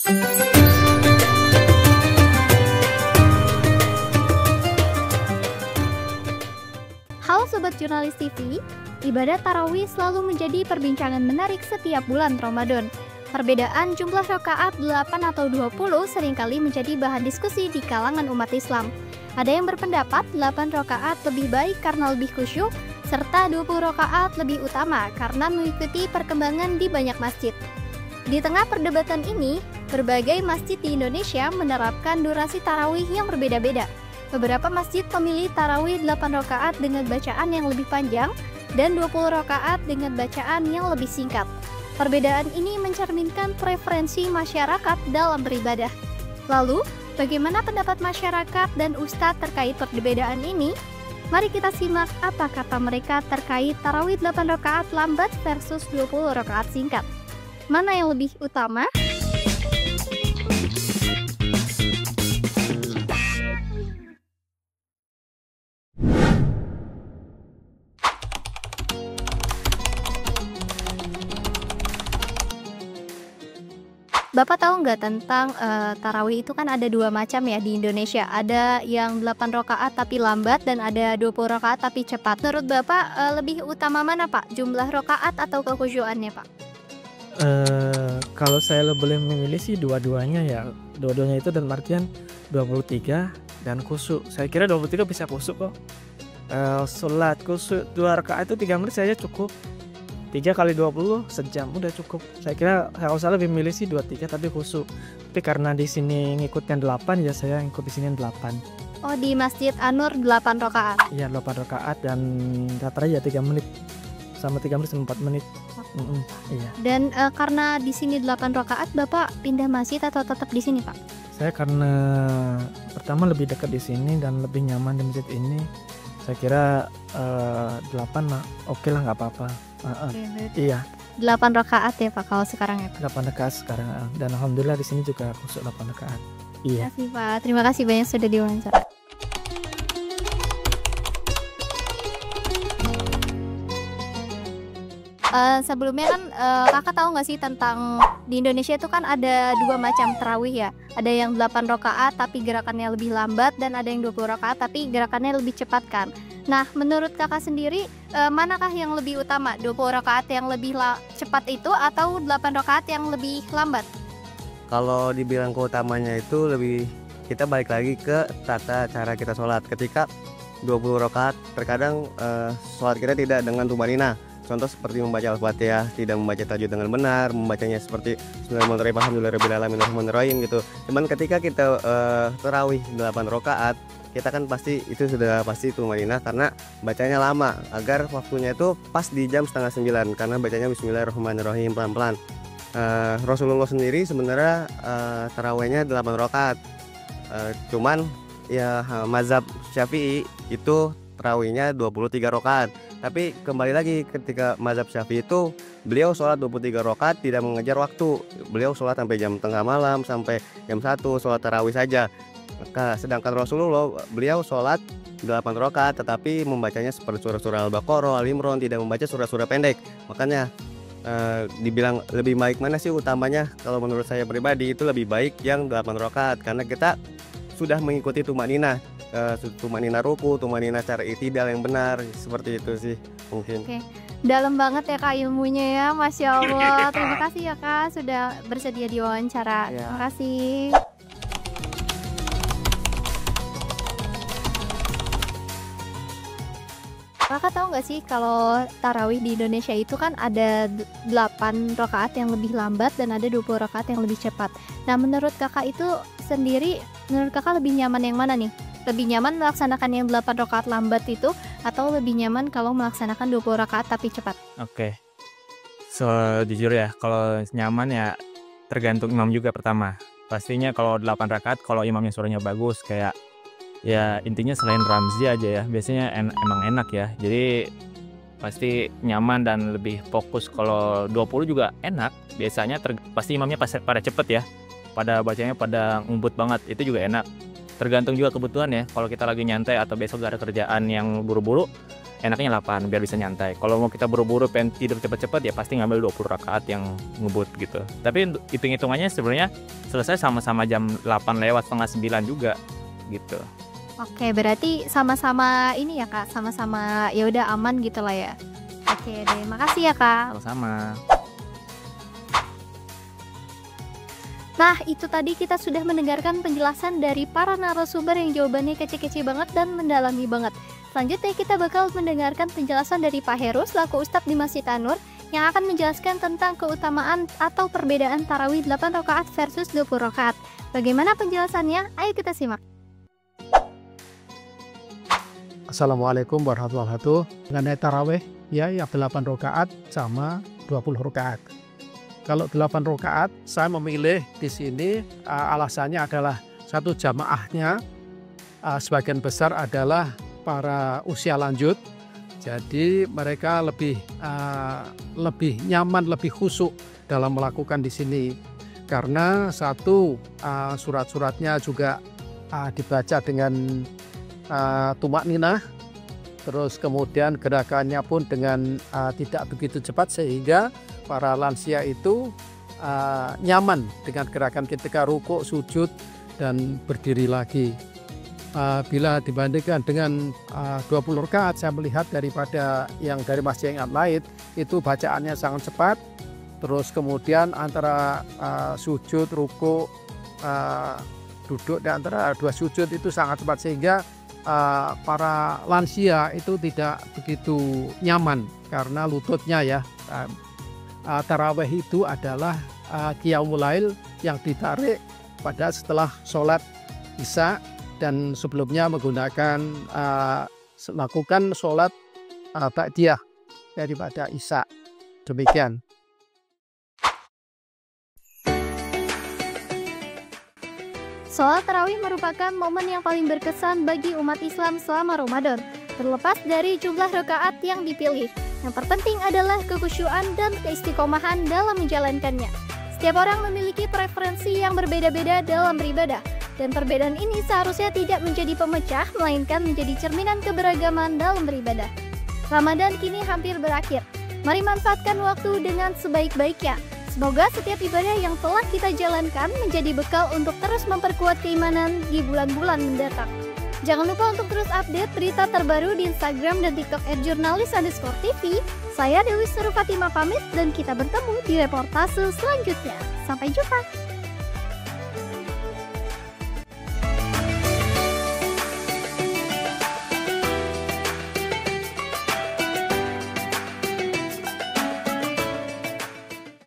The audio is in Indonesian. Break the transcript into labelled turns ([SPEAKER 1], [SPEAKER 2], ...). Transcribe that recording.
[SPEAKER 1] Halo Sobat Jurnalis TV, ibadah tarawih selalu menjadi perbincangan menarik setiap bulan Ramadan. Perbedaan jumlah rakaat 8 atau 20 seringkali menjadi bahan diskusi di kalangan umat Islam. Ada yang berpendapat 8 rakaat lebih baik karena lebih khusyuk, serta 20 rakaat lebih utama karena mengikuti perkembangan di banyak masjid. Di tengah perdebatan ini, berbagai masjid di Indonesia menerapkan durasi tarawih yang berbeda-beda. Beberapa masjid memilih tarawih 8 rakaat dengan bacaan yang lebih panjang dan 20 rakaat dengan bacaan yang lebih singkat. Perbedaan ini mencerminkan preferensi masyarakat dalam beribadah. Lalu, bagaimana pendapat masyarakat dan ustadz terkait perbedaan ini? Mari kita simak apa kata mereka terkait tarawih 8 rakaat lambat versus 20 rakaat singkat. Mana yang lebih utama? Bapak tahu nggak tentang tarawih itu kan ada dua macam ya di Indonesia. Ada yang 8 rakaat tapi lambat dan ada 20 rakaat tapi cepat. Menurut Bapak lebih utama mana Pak? Jumlah rakaat atau kekhusyuannya Pak?
[SPEAKER 2] Kalau saya boleh memilih sih dua-duanya ya. Dua-duanya itu dalam artian 23 dan khusyuk. Saya kira 23 bisa khusyuk kok. Sholat khusyuk 2 rakaat itu 3 menit saja cukup. 3 kali 20 sejam udah cukup. Saya kira kalau saya lebih milih sih 23 tapi khusyuk. Tapi karena di sini ngikutnya 8 ya saya ngikut di sini 8.
[SPEAKER 1] Oh, di Masjid An-Nur 8 rakaat.
[SPEAKER 2] Iya, 8 rakaat dan rata-rata ya 3 menit. Sama 3 menit sama 4 menit. Iya.
[SPEAKER 1] Dan karena di sini 8 rakaat, Bapak pindah masjid atau tetap di sini, Pak?
[SPEAKER 2] Saya karena pertama lebih dekat di sini dan lebih nyaman di masjid ini. Saya kira 8 mah oke lah, nggak apa-apa. Iya.
[SPEAKER 1] 8 rakaat ya Pak kalau sekarang ya Pak?
[SPEAKER 2] 8 rakaat sekarang dan alhamdulillah di sini juga khusus 8 rakaat. Iya.
[SPEAKER 1] Terima kasih Pak. Terima kasih banyak sudah diwawancara. Sebelumnya kan kakak tahu nggak sih tentang di Indonesia itu kan ada dua macam tarawih ya. Ada yang 8 rakaat tapi gerakannya lebih lambat dan ada yang 20 rakaat tapi gerakannya lebih cepat kan. Nah, menurut kakak sendiri manakah yang lebih utama? 20 rakaat yang lebih cepat itu atau 8 rakaat yang lebih lambat?
[SPEAKER 3] Kalau dibilang keutamanya itu lebih kita balik lagi ke tata cara kita sholat. Ketika 20 rakaat terkadang sholat kita tidak dengan tumanina. Contoh seperti membaca Al-Fatihah, tidak membaca tajwid dengan benar, membacanya seperti Bismillahirrahmanirrahim, Alhamdulillahirabbil alamin, gitu. Cuman ketika kita tarawih 8 rakaat, kita kan pasti itu sudah pasti tumanina karena bacanya lama agar waktunya itu pas di jam 8:30 karena bacanya Bismillahirrahmanirrahim pelan-pelan. Rasulullah sendiri sebenarnya tarawihnya 8 rakaat. Cuman ya mazhab Syafi'i itu tarawihnya 23 rakaat. Tapi kembali lagi ketika mazhab Syafi'i itu beliau sholat 23 rakaat tidak mengejar waktu. Beliau sholat sampai jam tengah malam sampai jam 1 sholat tarawih saja. Sedangkan Rasulullah beliau sholat 8 rakaat tetapi membacanya seperti surah-surah Al-Baqarah, Al-Imran, tidak membaca surah-surah pendek. Makanya dibilang lebih baik mana sih utamanya? Kalau menurut saya pribadi itu lebih baik yang 8 rakaat karena kita sudah mengikuti tumanina. Tumanina ruku, tumanina cara i'tidal yang benar, seperti itu sih mungkin.
[SPEAKER 1] Oke. Dalam banget ya Kak ilmunya ya, Masya Allah. Terima kasih ya Kak sudah bersedia diwawancara.
[SPEAKER 3] Ya.
[SPEAKER 1] Terima kasih. Kakak tahu nggak sih kalau tarawih di Indonesia itu kan ada 8 rakaat yang lebih lambat dan ada 20 rakaat yang lebih cepat. Nah, menurut kakak itu sendiri, menurut kakak lebih nyaman yang mana nih? Lebih nyaman melaksanakan yang 8 rakaat lambat itu atau lebih nyaman kalau melaksanakan 20 rakaat tapi cepat?
[SPEAKER 4] Oke. So, jujur ya, kalau nyaman ya tergantung imam juga pertama. Pastinya kalau 8 rakaat kalau imamnya suaranya bagus kayak ya intinya selain Ramzi aja ya. Biasanya emang enak ya. Jadi pasti nyaman dan lebih fokus. Kalau 20 juga enak. Biasanya pasti imamnya pada cepet ya. Pada bacanya pada ngumpet banget. Itu juga enak. tergantung juga kebutuhan ya. Kalau kita lagi nyantai atau besok gak ada kerjaan yang buru-buru, enaknya 8 biar bisa nyantai. Kalau mau kita buru-buru pengen tidur cepet-cepet ya pasti ngambil 20 rakaat yang ngebut gitu. Tapi hitung-hitungannya sebenarnya selesai sama-sama jam 8 lewat setengah 9 juga gitu.
[SPEAKER 1] Oke, berarti sama-sama ini ya Kak, sama-sama ya udah aman gitu lah ya. Oke deh, makasih ya Kak.
[SPEAKER 4] Sama-sama.
[SPEAKER 1] Nah, itu tadi kita sudah mendengarkan penjelasan dari para narasumber yang jawabannya kece-kece banget dan mendalami banget. Selanjutnya kita bakal mendengarkan penjelasan dari Pak Heru selaku Ustadz di Masjid An-Nur yang akan menjelaskan tentang keutamaan atau perbedaan tarawih 8 rakaat versus 20 rakaat. Bagaimana penjelasannya? Ayo kita simak.
[SPEAKER 5] Assalamualaikum warahmatullahi wabarakatuh. Mengenai tarawih ya yang 8 rakaat sama 20 rakaat. Kalau 8 rakaat saya memilih di sini alasannya adalah satu jamaahnya sebagian besar adalah para usia lanjut. Jadi mereka lebih nyaman, lebih khusyuk dalam melakukan di sini. Karena satu surat-suratnya juga dibaca dengan tumak ninah, terus kemudian gerakannya pun dengan tidak begitu cepat sehingga para lansia itu nyaman dengan gerakan ketika rukuk, sujud, dan berdiri lagi. Bila dibandingkan dengan 20 rakaat, saya melihat daripada yang dari masjid yang lain itu bacaannya sangat cepat. Terus kemudian antara sujud, rukuk, duduk dan antara dua sujud itu sangat cepat sehingga para lansia itu tidak begitu nyaman karena lututnya ya. Tarawih itu adalah qiyamul lail yang ditarik pada setelah sholat isya dan sebelumnya menggunakan melakukan sholat ba'diyah daripada isya. Demikian.
[SPEAKER 1] Sholat tarawih merupakan momen yang paling berkesan bagi umat Islam selama Ramadan, terlepas dari jumlah rakaat yang dipilih. Yang terpenting adalah kekhusyuan dan keistiqomahan dalam menjalankannya. Setiap orang memiliki preferensi yang berbeda-beda dalam beribadah, dan perbedaan ini seharusnya tidak menjadi pemecah, melainkan menjadi cerminan keberagaman dalam beribadah. Ramadan kini hampir berakhir. Mari manfaatkan waktu dengan sebaik-baiknya. Semoga setiap ibadah yang telah kita jalankan menjadi bekal untuk terus memperkuat keimanan di bulan-bulan mendatang. Jangan lupa untuk terus update berita terbaru di Instagram dan TikTok @jurnalis_tv. Saya Dewi Suruh Fatimah pamit dan kita bertemu di reportase selanjutnya. Sampai jumpa.